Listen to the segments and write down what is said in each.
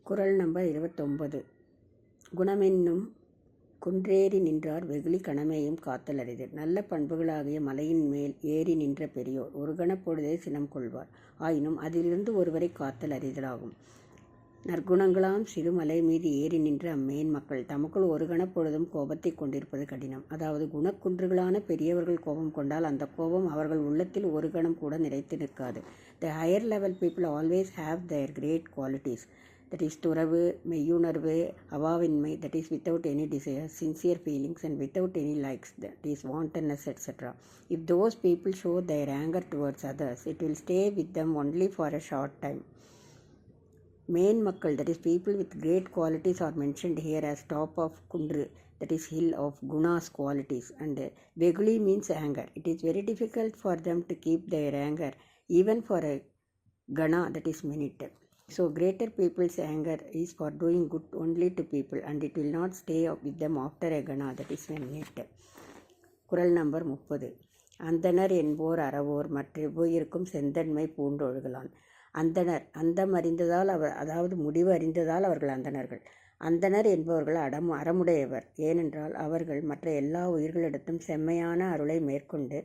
குறள் நம்பர் 29. குணமென்னும் குன்றேறி நின்றார் வெகுளி கணமேயும் காத்தல் அரிது. நல்ல பண்புகளாகிய மலையின் மேல் ஏறி நின்ற பெரியோர் ஒரு கணப்பொழுதே சினம் கொள்வார். ஆயினும் அதிலிருந்து ஒருவரை காத்தல் அரிதலாகும். நற்குணங்களாம் சிறுமலை மீது ஏறி நின்ற அம்மேன் மக்கள் தமக்குள் ஒரு கணப்பொழுதும் கோபத்தை கொண்டிருப்பது கடினம். அதாவது குணக்குன்றுகளான பெரியவர்கள் கோபம் கொண்டால் அந்த கோபம் அவர்கள் உள்ளத்தில் ஒரு கணம் கூட நிலைத்து நிற்காது. The higher level people always have their great qualities. That is துறவு, மெய்யுணர்வு, அவாவின்மை, that is without any desire, sincere feelings and without any likes, that is wantonness, etc. If those people show their anger towards others, it will stay with them only for a short time. Main Makkal, that is people with great qualities, are mentioned here as top of Kundru, that is hill of Gunas qualities, and Veguli means anger. It is very difficult for them to keep their anger even for a Gana, that is minute. So greater people's anger is for doing good only to people, and it will not stay with them after a Gana, that is a minute. குறள் number 30. அந்தணர் என்போர் அறவோர் மற்றெவ்வுயிர்க்கும் செந்தன்மை பூண்டொழுகலான். அந்தணர் அந்தம் அறிந்ததால் அதாவது முடிவு அறிந்ததால் அவர்கள் அந்தணர்கள். அந்தணர் என்பவர்கள் அறமுடையவர். ஏனென்றால் அவர்கள் மற்ற எல்லா உயிர்களிடத்தும் செம்மையான அருளை மேற்கொண்டு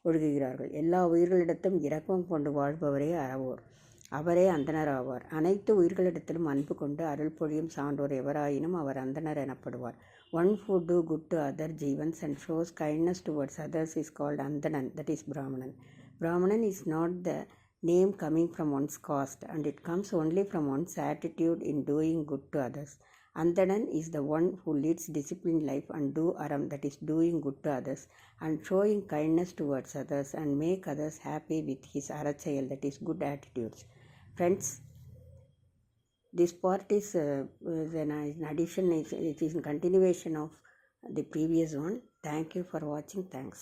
ஒழுகுகிறார்கள். எல்லா உயிர்களிடத்தும் இரக்கம் கொண்டு வாழ்பவரே அறவோர். அவரே அந்தணர் ஆவார். அனைத்து உயிர்களிடத்திலும் அன்பு கொண்டு அருள் பொழியும் சான்றோர் எவராயினும் அவர் அந்தணர் எனப்படுவார். One who do good to other jivans and shows kindness towards others is called Andanan, that is Brahmanan. Brahmanan is not the name coming from one's caste, and it comes only from one's attitude in doing good to others. Andanan is the one who leads disciplined life and do aram, that is doing good to others, and showing kindness towards others and make others happy with his arachayal, that is good attitudes. Friends, this part is an addition, it is in continuation of the previous one. Thank you for watching. Thanks.